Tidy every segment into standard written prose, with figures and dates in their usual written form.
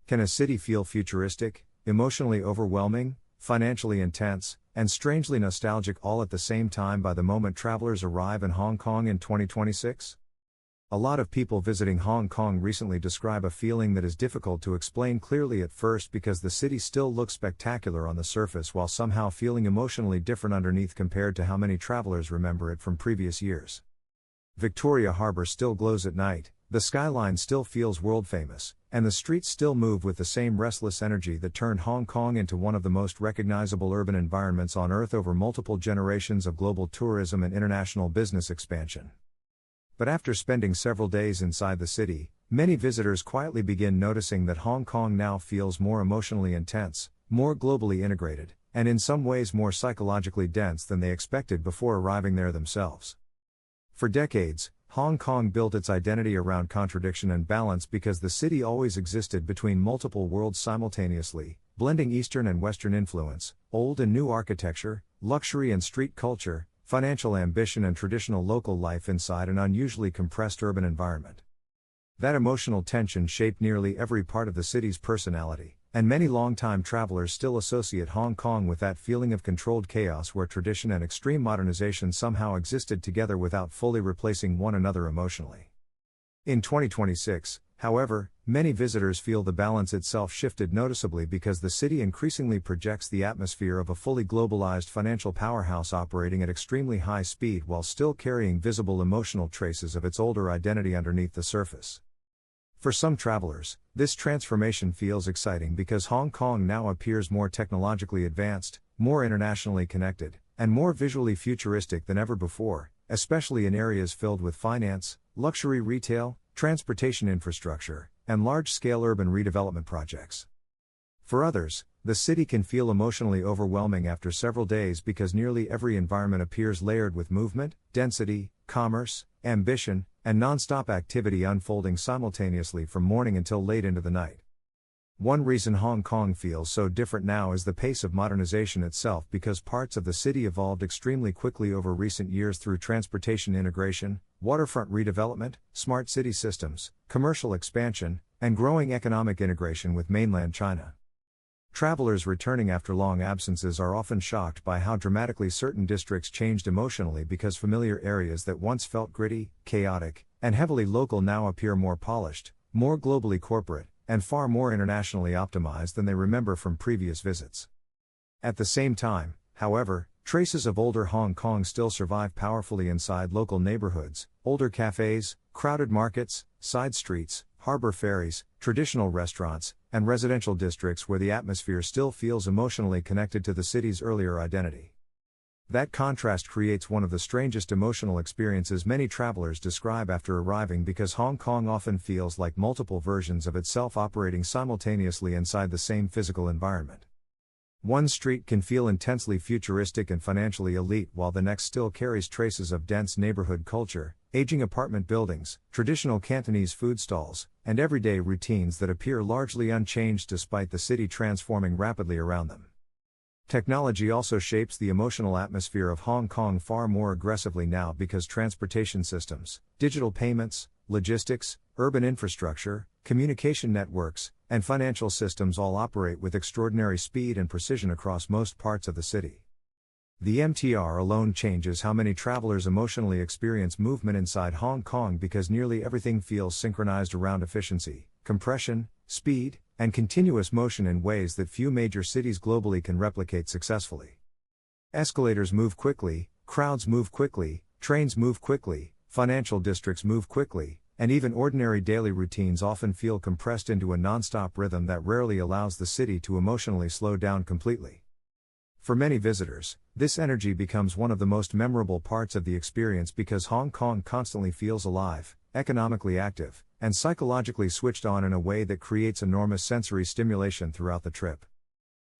Can a city feel futuristic, emotionally overwhelming, financially intense, and strangely nostalgic all at the same time by the moment travelers arrive in Hong Kong in 2026? A lot of people visiting Hong Kong recently describe a feeling that is difficult to explain clearly at first because the city still looks spectacular on the surface while somehow feeling emotionally different underneath compared to how many travelers remember it from previous years. Victoria Harbour still glows at night, the skyline still feels world famous, and the streets still move with the same restless energy that turned Hong Kong into one of the most recognizable urban environments on Earth over multiple generations of global tourism and international business expansion. But after spending several days inside the city, many visitors quietly begin noticing that Hong Kong now feels more emotionally intense, more globally integrated, and in some ways more psychologically dense than they expected before arriving there themselves. For decades, Hong Kong built its identity around contradiction and balance because the city always existed between multiple worlds simultaneously, blending Eastern and Western influence, old and new architecture, luxury and street culture, financial ambition and traditional local life inside an unusually compressed urban environment. That emotional tension shaped nearly every part of the city's personality, and many longtime travelers still associate Hong Kong with that feeling of controlled chaos where tradition and extreme modernization somehow existed together without fully replacing one another emotionally. In 2026, however, many visitors feel the balance itself shifted noticeably because the city increasingly projects the atmosphere of a fully globalized financial powerhouse operating at extremely high speed while still carrying visible emotional traces of its older identity underneath the surface. For some travelers, this transformation feels exciting because Hong Kong now appears more technologically advanced, more internationally connected, and more visually futuristic than ever before, especially in areas filled with finance, luxury retail, transportation infrastructure, and large-scale urban redevelopment projects. For others, the city can feel emotionally overwhelming after several days because nearly every environment appears layered with movement, density, commerce, ambition, and non-stop activity unfolding simultaneously from morning until late into the night. One reason Hong Kong feels so different now is the pace of modernization itself because parts of the city evolved extremely quickly over recent years through transportation integration, waterfront redevelopment, smart city systems, commercial expansion, and growing economic integration with mainland China. Travelers returning after long absences are often shocked by how dramatically certain districts changed emotionally because familiar areas that once felt gritty, chaotic, and heavily local now appear more polished, more globally corporate, and far more internationally optimized than they remember from previous visits. At the same time, however, traces of older Hong Kong still survive powerfully inside local neighborhoods, older cafes, crowded markets, side streets, harbor ferries, traditional restaurants, and residential districts where the atmosphere still feels emotionally connected to the city's earlier identity. That contrast creates one of the strangest emotional experiences many travelers describe after arriving because Hong Kong often feels like multiple versions of itself operating simultaneously inside the same physical environment. One street can feel intensely futuristic and financially elite while the next still carries traces of dense neighborhood culture, aging apartment buildings, traditional Cantonese food stalls, and everyday routines that appear largely unchanged despite the city transforming rapidly around them. Technology also shapes the emotional atmosphere of Hong Kong far more aggressively now because transportation systems, digital payments, logistics, urban infrastructure, communication networks, and financial systems all operate with extraordinary speed and precision across most parts of the city. The MTR alone changes how many travelers emotionally experience movement inside Hong Kong because nearly everything feels synchronized around efficiency, compression, speed, and continuous motion in ways that few major cities globally can replicate successfully. Escalators move quickly, crowds move quickly, trains move quickly, financial districts move quickly, and even ordinary daily routines often feel compressed into a non-stop rhythm that rarely allows the city to emotionally slow down completely. For many visitors, this energy becomes one of the most memorable parts of the experience because Hong Kong constantly feels alive, economically active, and psychologically switched on in a way that creates enormous sensory stimulation throughout the trip.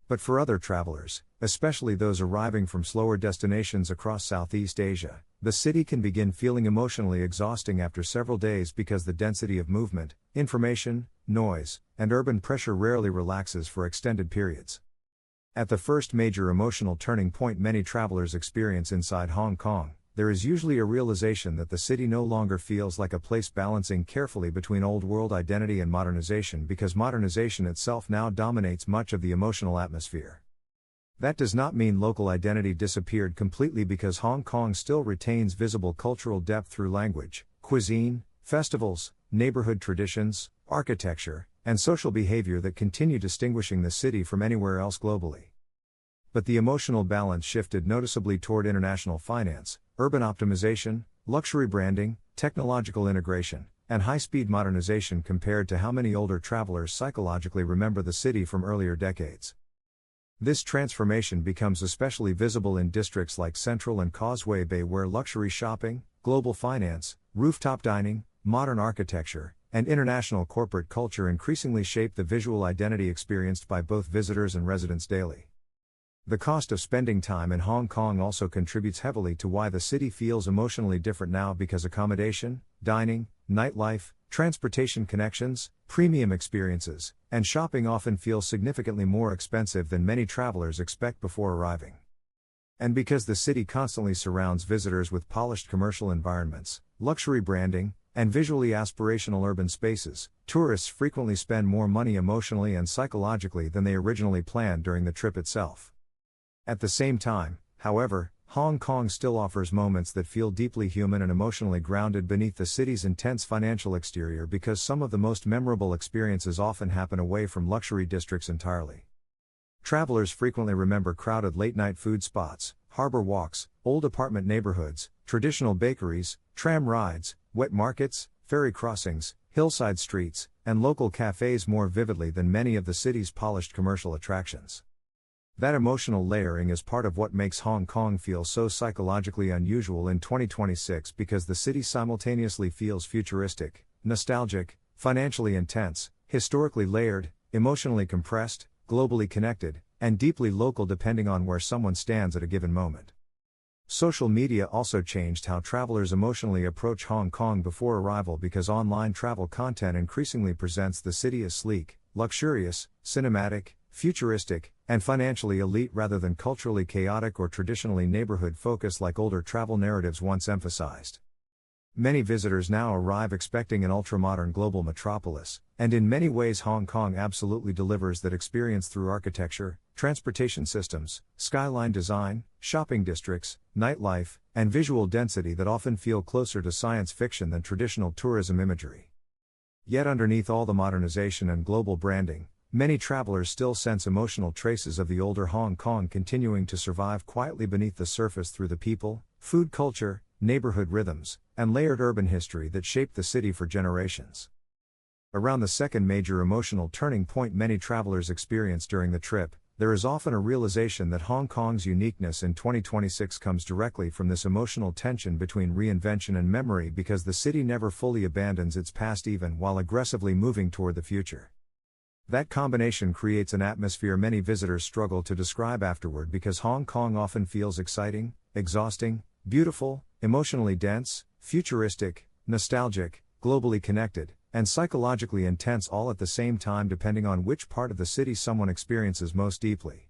But for other travelers, especially those arriving from slower destinations across Southeast Asia, the city can begin feeling emotionally exhausting after several days because the density of movement, information, noise, and urban pressure rarely relaxes for extended periods. At the first major emotional turning point many travelers experience inside Hong Kong, there is usually a realization that the city no longer feels like a place balancing carefully between old world identity and modernization because modernization itself now dominates much of the emotional atmosphere. That does not mean local identity disappeared completely because Hong Kong still retains visible cultural depth through language, cuisine, festivals, neighborhood traditions, architecture, and social behavior that continue distinguishing the city from anywhere else globally. But the emotional balance shifted noticeably toward international finance, urban optimization, luxury branding, technological integration, and high-speed modernization compared to how many older travelers psychologically remember the city from earlier decades. This transformation becomes especially visible in districts like Central and Causeway Bay where luxury shopping, global finance, rooftop dining, modern architecture, and international corporate culture increasingly shape the visual identity experienced by both visitors and residents daily. The cost of spending time in Hong Kong also contributes heavily to why the city feels emotionally different now because accommodation, dining, nightlife, transportation connections, premium experiences, and shopping often feel significantly more expensive than many travelers expect before arriving. And because the city constantly surrounds visitors with polished commercial environments, luxury branding, and visually aspirational urban spaces, tourists frequently spend more money emotionally and psychologically than they originally planned during the trip itself. At the same time, however, Hong Kong still offers moments that feel deeply human and emotionally grounded beneath the city's intense financial exterior because some of the most memorable experiences often happen away from luxury districts entirely. Travelers frequently remember crowded late-night food spots, harbor walks, old apartment neighborhoods, traditional bakeries, tram rides, wet markets, ferry crossings, hillside streets, and local cafes more vividly than many of the city's polished commercial attractions. That emotional layering is part of what makes Hong Kong feel so psychologically unusual in 2026 because the city simultaneously feels futuristic, nostalgic, financially intense, historically layered, emotionally compressed, globally connected, and deeply local depending on where someone stands at a given moment. Social media also changed how travelers emotionally approach Hong Kong before arrival because online travel content increasingly presents the city as sleek, luxurious, cinematic, futuristic, and financially elite rather than culturally chaotic or traditionally neighborhood-focused like older travel narratives once emphasized. Many visitors now arrive expecting an ultra-modern global metropolis, and in many ways Hong Kong absolutely delivers that experience through architecture, transportation systems, skyline design, shopping districts, nightlife, and visual density that often feel closer to science fiction than traditional tourism imagery. Yet underneath all the modernization and global branding, many travelers still sense emotional traces of the older Hong Kong continuing to survive quietly beneath the surface through the people, food culture, neighborhood rhythms, and layered urban history that shaped the city for generations. Around the second major emotional turning point many travelers experience during the trip, there is often a realization that Hong Kong's uniqueness in 2026 comes directly from this emotional tension between reinvention and memory because the city never fully abandons its past even while aggressively moving toward the future. That combination creates an atmosphere many visitors struggle to describe afterward because Hong Kong often feels exciting, exhausting, beautiful, emotionally dense, futuristic, nostalgic, globally connected, and psychologically intense all at the same time depending on which part of the city someone experiences most deeply.